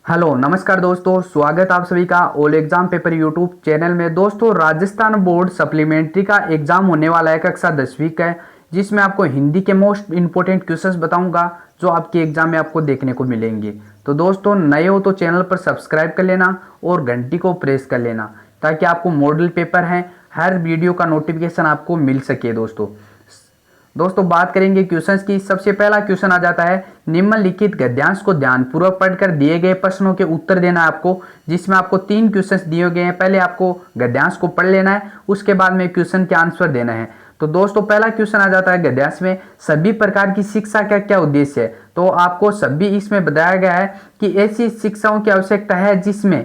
Hello नमस्कार दोस्तों, स्वागत आप सभी का all exam paper YouTube channel में। दोस्तों, राजस्थान बोर्ड सप्लीमेंट्री का एग्जाम होने वाला है कक्षा 10वीं का, जिसमें आपको हिंदी के मोस्ट इंपोर्टेंट क्वेश्चंस बताऊंगा जो आपके एग्जाम में आपको देखने को मिलेंगे। तो दोस्तों, नए हो तो चैनल पर सब्सक्राइब कर लेना और घंटी को प्रेस कर लेना ताकि आपको मॉडल पेपर हैं हर वीडियो का नोटिफिकेशन आपको मिल सके। दोस्तों बात करेंगे क्वेश्चंस की। सबसे पहला क्वेश्चन आ जाता है, निम्नलिखित गद्यांश को ध्यानपूर्वक पढ़कर दिए गए प्रश्नों के उत्तर देना है आपको, जिसमें आपको 3 क्वेश्चंस दिए गए हैं। पहले आपको गद्यांश को पढ़ लेना है, उसके बाद में क्वेश्चन के आंसर देना है। तो दोस्तों पहला क्वेश्चन आ जाता है गद्यांश में, सभी प्रकार की शिक्षा का क्या उद्देश्य है। तो आपको सभी इसमें बताया गया है कि ऐसी शिक्षाओं की आवश्यकता है जिसमें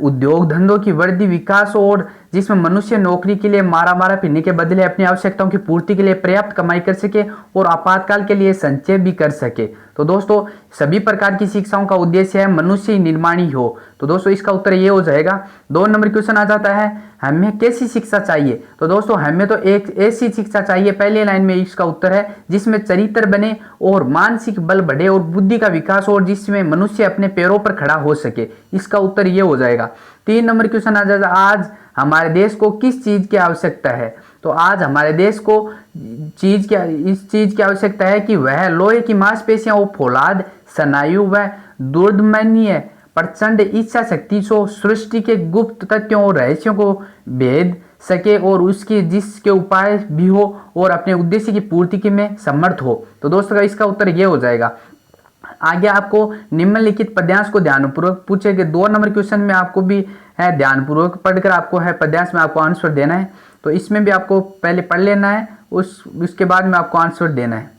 उद्योग धंधों की वृद्धि, विकास और जिसमें मनुष्य नौकरी के लिए मारा मारा फिरने के बदले अपनी आवश्यकताओं की पूर्ति के लिए पर्याप्त कमाई कर सके और आपातकाल के लिए संचय भी कर सके। तो दोस्तों सभी प्रकार की शिक्षाओं का उद्देश्य है मनुष्य निर्माणी हो। तो दोस्तों इसका उत्तर ये हो जाएगा। 2 नंबर क्वेश्चन आ जाता है, हमें कैसी शिक्षा चाहिए। तो दोस्तों हमें तो एक ऐसी शिक्षा चाहिए, पहले लाइन में इसका उत्तर है, जिसमें चरित्र बने और मानसिक बल बढ़े और बुद्धि का विकास हो और जिसमें मनुष्य अपने पैरों पर खड़ा हो सके। इसका उत्तर ये हो जाएगा। 3 नंबर क्वेश्चन आ जाता है, आज हमारे देश को किस चीज की आवश्यकता है। तो आज हमारे देश को इस चीज की आवश्यकता है कि वह लोहे की मांसपेशियां और फौलाद, स्नायु व दुर्दमनीय प्रचंड इच्छा शक्ति से सृष्टि के गुप्त तथ्यों और रहस्यों को भेद सके और उसके जिसके उपाय भी हो और अपने उद्देश्य की पूर्ति में समर्थ हो। तो दोस्तों इसका उत्तर ये हो जाएगा। आगे आपको निम्नलिखित पद्यांश को ध्यानपूर्वक पूछे गए 2 नंबर क्वेश्चन में आपको भी है ध्यानपूर्वक पढ़कर आपको है पद्यांश में आपको आंसर देना है। तो इसमें भी आपको पहले पढ़ लेना है, उसके बाद में आपको आंसर देना है।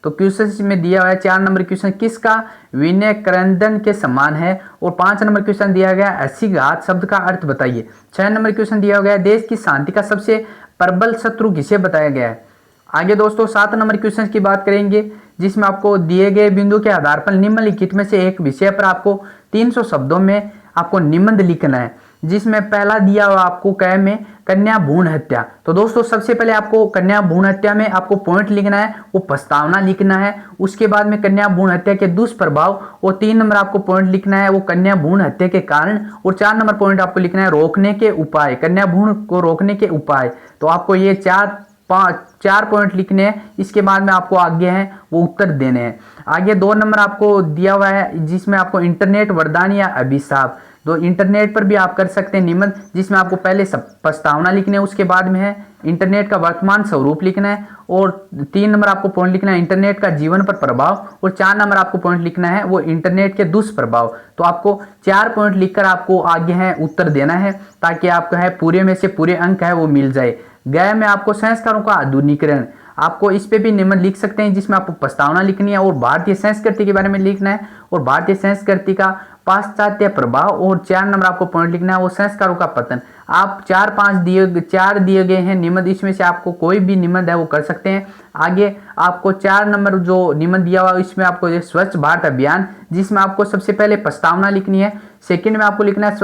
तो क्वेश्चन में दिया हुआ है 4 नंबर क्वेश्चन, किसका विनय क्रंदन के समान है। और 5 नंबर क्वेश्चन दिया गया, अस्सीघात शब्द का अर्थ बताइए। 6 नंबर क्वेश्चन दिया गया, देश की शांति का सबसे प्रबल शत्रु किसे बताया गया है। आगे दोस्तों 7 नंबर क्वेश्चन की बात करेंगे, जिसमें आपको दिए गए बिंदु के आधार पर निम्नलिखित में से एक विषय पर आपको 300 शब्दों में आपको निबंध लिखना है, जिसमें पहला दिया हुआ आपको क में कन्या भ्रूण हत्या। तो दोस्तों सबसे पहले आपको कन्या भ्रूण हत्या में आपको पॉइंट लिखना है, वो प्रस्तावना लिखना है। उसके बाद में कन्या भ्रूण हत्या के दुष्प्रभाव और 3 नंबर आपको पॉइंट लिखना है वो कन्या भ्रूण हत्या के कारण, और 4 नंबर पॉइंट आपको लिखना है रोकने के उपाय, कन्या भ्रूण को रोकने के उपाय। तो आपको ये 4 पॉइंट लिखने हैं। इसके बाद में आपको आगे हैं वो उत्तर देने हैं। आगे 2 नंबर आपको दिया हुआ है, जिसमें आपको इंटरनेट वरदान या अभिशाप। तो इंटरनेट पर भी आप कर सकते हैं निबंध, जिसमें आपको पहले प्रस्तावना लिखनी है, उसके बाद में है इंटरनेट का वर्तमान स्वरूप लिखना है, और 3 नंबर आपको पॉइंट लिखना है इंटरनेट का जीवन पर प्रभाव, और 4 नंबर आपको पॉइंट लिखना है वो इंटरनेट के दुष्प्रभाव। तो आपको 4 पॉइंट लिखकर आपको आगे है उत्तर देना है, ताकि आपको है पूरे में से पूरे अंक है वो मिल जाए। गया में आपको संस्कारों का आधुनिकीकरण, आपको इस पे भी निबंध लिख सकते हैं, जिसमें आपको प्रस्तावना लिखनी है और भारतीय संस्कृति के बारे में लिखना है, और भारतीय संस्कृति का पाश्चात्य प्रभाव, और 4 नंबर आपको पॉइंट लिखना है वो संस्कारों का पतन। आप 4 दिए गए हैं निबंध, इसमें से आपको कोई भी निबंध है वो कर सकते हैं। आगे आपको 4 नंबर जो निबंध दिया हुआ है इसमें आपको स्वच्छ भारत अभियान, जिसमें आपको सबसे पहले प्रस्तावना लिखनी है। सेकंड में आपको लिखना है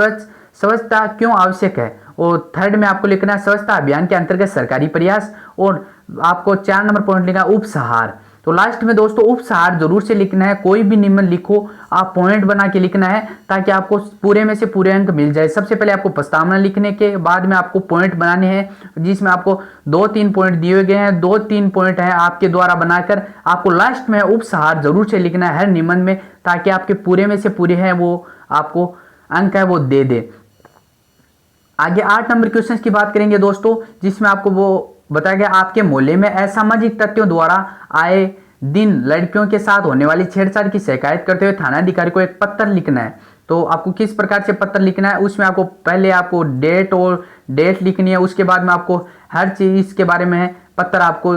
स्वच्छता क्यों आवश्यक है, और थर्ड में आपको लिखना है स्वच्छता अभियान के अंतर्गत सरकारी प्रयास, और आपको 4 नंबर पॉइंट लिखना है उपसहार। तो लास्ट में दोस्तों उपसहार जरूर से लिखना है, कोई भी निबंध लिखो आप पॉइंट बना के लिखना है, ताकि आपको पूरे में से पूरे अंक मिल जाए। सबसे पहले आपको प्रस्तावना लिखने के बाद में आपको पॉइंट बनाने हैं, जिसमें आपको 2-3 पॉइंट दिए गए हैं, 2-3 पॉइंट है आपके द्वारा बनाकर आपको लास्ट में उपसहार जरूर से लिखना है हर निबंध में, ताकि आपके पूरे में से पूरे हैं वो आपको अंक है वो दे दे। आगे 8 नंबर क्वेश्चन की बात करेंगे दोस्तों, जिसमें आपको वो बताया गया, आपके मोहल्ले में असामाजिक तत्वों द्वारा आए दिन लड़कियों के साथ होने वाली छेड़छाड़ की शिकायत करते हुए थाना अधिकारी को एक पत्र लिखना है। तो आपको किस प्रकार से पत्र लिखना है, उसमें आपको पहले आपको डेट लिखनी है, उसके बाद में आपको हर चीज के बारे में पत्र आपको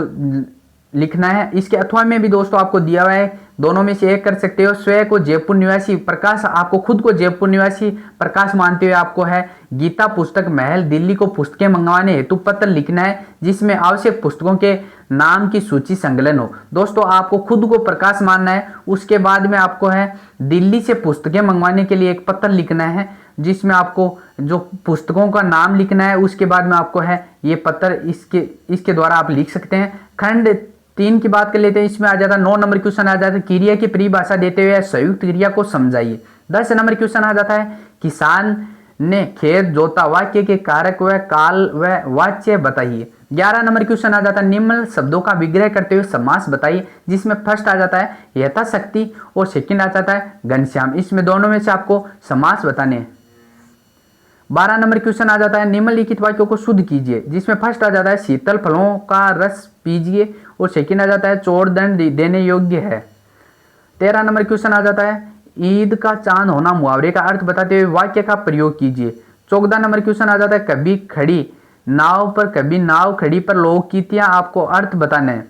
लिखना है। इसके अथवा में भी दोस्तों आपको दिया हुआ है, दोनों में से एक कर सकते हो। स्वयं को जयपुर निवासी प्रकाश, आपको खुद को जयपुर निवासी प्रकाश मानते हुए आपको है गीता पुस्तक महल दिल्ली को पुस्तकें मंगवाने हेतु पत्र लिखना है, जिसमें आवश्यक पुस्तकों के नाम की सूची संकलन हो। दोस्तों आपको खुद को प्रकाश मानना है, उसके बाद में आपको है दिल्ली से पुस्तकें मंगवाने के लिए एक पत्र लिखना है, जिसमें आपको जो पुस्तकों का नाम लिखना है, उसके बाद में आपको है ये पत्र इसके द्वारा आप लिख सकते हैं। खंड 3 की बात कर लेते हैं, इसमें आ जाता है 9 नंबर क्वेश्चन आ जाता है क्रिया की परिभाषा देते हुए संयुक्त क्रिया को समझाइए। 10 नंबर क्वेश्चन आ जाता है किसान ने खेत जोता, वाक्य के कारक व काल व वाच्य बताइए। 11 नंबर क्वेश्चन आ जाता है निम्न शब्दों का विग्रह करते हुए समास बताइए, जिसमें फर्स्ट आ जाता है यथाशक्ति और सेकंड आ जाता है घनश्याम। इसमें दोनों में से आपको समास बताने हैं। 12 नंबर क्वेश्चन आ जाता है निम्नलिखित वाक्यों को शुद्ध कीजिए, जिसमें फर्स्ट आ जाता है शीतल फलों का रस पीजिए और सेकंड आ जाता है चोर दंड देने योग्य है। 13 नंबर क्वेश्चन आ जाता है ईद का चांद होना मुहावरे का अर्थ बताते हुए वाक्य का प्रयोग कीजिए। 14 नंबर क्वेश्चन आ जाता है कभी खड़ी नाव पर कभी नाव खड़ी पर लोकगीतियां, आपको अर्थ बताने हैं।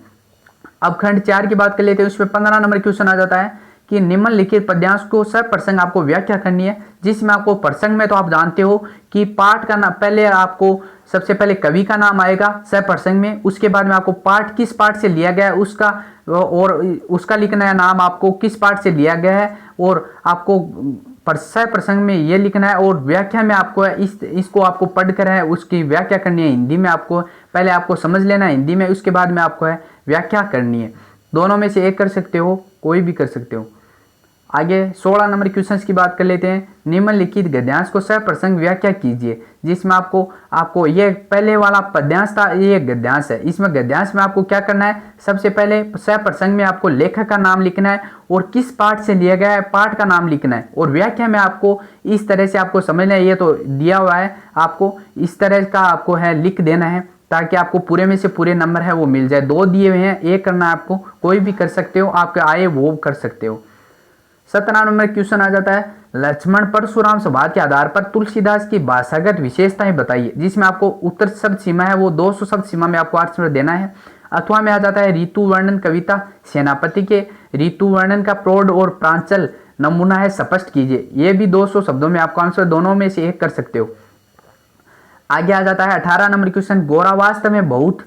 अब खंड 4 की बात कर लेते हैं, उसमें 15 नंबर क्वेश्चन आ जाता है कि निम्नलिखित पद्यांश को सब प्रसंग आपको व्याख्या करनी है, जिसमें आपको प्रसंग में तो आप जानते हो कि पाठ का नाम पहले आपको सबसे पहले कवि का नाम आएगा सब प्रसंग में, उसके बाद में आपको पाठ किस पाठ से लिया गया है उसका और उसका लिखना है, नाम आपको किस पाठ से लिया गया है और आपको प्रसंग में ये लिखना है और व्याख्या में आपको इसको आपको पढ़कर है उसकी व्याख्या करनी है हिंदी में। आपको पहले आपको समझ लेना है हिंदी में, उसके बाद में आपको है व्याख्या करनी है। दोनों में से एक कर सकते हो, कोई भी कर सकते हो। आगे 16 नंबर क्वेश्चंस की बात कर लेते हैं। निम्नलिखित गद्यांश को सह प्रसंग व्याख्या कीजिए, जिसमें आपको ये पहले वाला पद्यांश था, ये गद्यांश है। इसमें गद्यांश में आपको क्या करना है, सबसे पहले सह प्रसंग में आपको लेखक का नाम लिखना है और किस पाठ से लिया गया है पाठ का नाम लिखना है और व्याख्या में आपको इस तरह से आपको समझना है, ये तो दिया हुआ है आपको इस तरह का आपको है लिख देना है ताकि आपको पूरे में से पूरे नंबर है वो मिल जाए। 2 दिए हुए हैं, एक करना है आपको, कोई भी कर सकते हो, आपके आए वो कर सकते हो। 17 नंबर क्वेश्चन आ जाता है लक्ष्मण परशुराम संवाद के आधार पर तुलसीदास की भाषागत विशेषताएं बताइए, जिसमें आपको उत्तर शब्द सीमा है वो 200 शब्द सीमा में आपको आंसर देना है। अथवा में आ जाता है ऋतु वर्णन कविता सेनापति के ऋतु वर्णन का प्रौढ़ और प्रांचल नमूना है स्पष्ट कीजिए, ये भी 200 शब्दों में आपको आंसर दोनों में से एक कर सकते हो। आगे आ जाता है 18 नंबर क्वेश्चन गोरा वास्तव में बहुत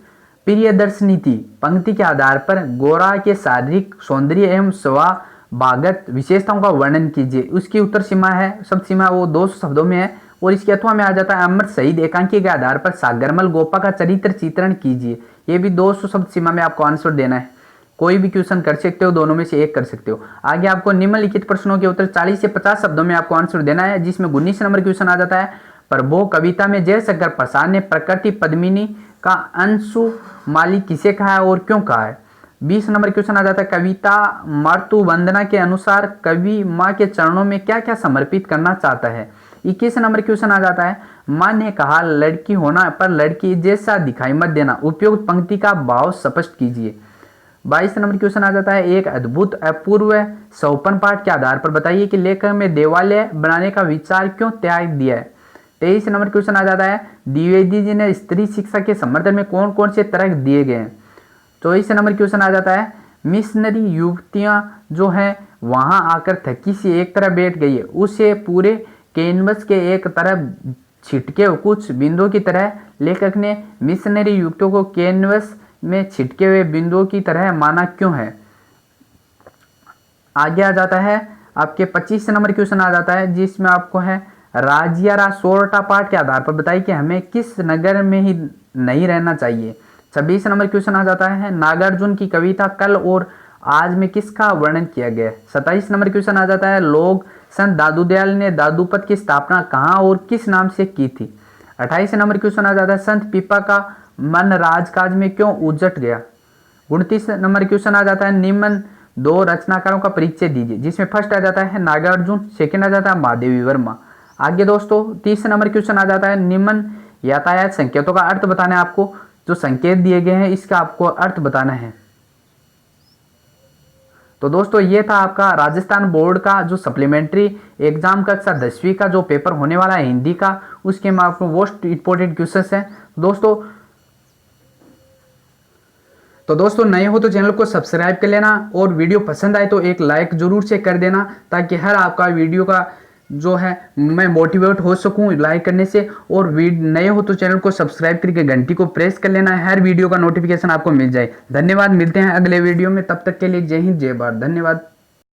प्रिय दर्शनी थी, पंक्ति के आधार पर गोरा के शारीरिक सौंदर्य एवं स्वभागत विशेषताओं का वर्णन कीजिए। उसकी उत्तर सीमा है शब्द सीमा वो 200 शब्दों में है। और इसके अथवा में आ जाता है अमृत शहीद एकांकी के आधार पर सागरमल गोपा का चरित्र चित्रण कीजिए, ये भी 200 शब्द सीमा में आपको आंसर देना है। कोई भी क्वेश्चन कर सकते हो, दोनों में से एक कर सकते हो। आगे आपको निम्नलिखित प्रश्नों के उत्तर 40 से 50 शब्दों में आपको आंसर देना है, जिसमें 19 नंबर क्वेश्चन आ जाता है प्रभो कविता में जयशंकर प्रसाद ने प्रकृति पद्मिनी का अंशु माली किसे कहा है और क्यों कहा है। 20 नंबर क्वेश्चन आ जाता है कविता मातृ वंदना के अनुसार कवि माँ के चरणों में क्या क्या समर्पित करना चाहता है। 21 नंबर क्वेश्चन आ जाता है माँ ने कहा लड़की होना पर लड़की जैसा दिखाई मत देना, उपयुक्त पंक्ति का भाव स्पष्ट कीजिए। 22 नंबर क्वेश्चन आ जाता है एक अद्भुत अपूर्व सोपान पाठ के आधार पर बताइए कि लेखक में देवालय बनाने का विचार क्यों त्याग दिया है। 23 नंबर क्वेश्चन आ जाता है द्विवेदी जी ने स्त्री शिक्षा के समर्थन में कौन कौन से तर्क दिए गए हैं। 24 नंबर क्वेश्चन आ जाता है मिशनरी युवतियां जो हैं वहां आकर थकी सी एक तरह बैठ गई है, उसे पूरे कैनवस के एक तरफ छिटके कुछ बिंदुओं की तरह लेखक ने मिशनरी युवतियों को कैनवस में छिटके हुए बिंदुओं की तरह माना क्यों है। आगे आ जाता है आपके 25 नंबर क्वेश्चन आ जाता है जिसमें आपको है राजियारा सोरठा पाठ के आधार पर बताइए कि हमें किस नगर में ही नहीं रहना चाहिए। 26 नंबर क्वेश्चन आ जाता है नागार्जुन की कविता कल और आज में किसका वर्णन किया गया है। 27 नंबर क्वेश्चन आ जाता है लोग संत दादूदयाल ने दादूपत की स्थापना कहाँ और किस नाम से की थी। 28 नंबर क्वेश्चन आ जाता है संत पीपा का मन राजकाज में क्यों उजट गया। 29 नंबर क्वेश्चन आ जाता है निम्न 2 रचनाकारों का परिचय दीजिए, जिसमें फर्स्ट आ जाता है नागार्जुन, सेकंड आ जाता है महादेवी वर्मा। आगे दोस्तों 30 नंबर क्वेश्चन आ जाता है निम्न यातायात संकेतों का अर्थ बताना है, आपको जो संकेत दिए गए हैं इसका आपको अर्थ बताना है। तो दोस्तों ये था आपका राजस्थान बोर्ड का जो सप्लीमेंट्री एग्जाम कक्षा 10वीं का जो पेपर होने वाला है हिंदी का, उसके में आपको मोस्ट इंपॉर्टेंट क्वेश्चंस हैं तो दोस्तों नए हो तो चैनल को सब्सक्राइब कर लेना और वीडियो पसंद आए तो एक लाइक जरूर से कर देना, ताकि हर आपका वीडियो का जो है मैं मोटिवेट हो सकूं लाइक करने से। और नए हो तो चैनल को सब्सक्राइब करके घंटी को प्रेस कर लेना है, हर वीडियो का नोटिफिकेशन आपको मिल जाए। धन्यवाद, मिलते हैं अगले वीडियो में, तब तक के लिए जय हिंद जय भारत, धन्यवाद।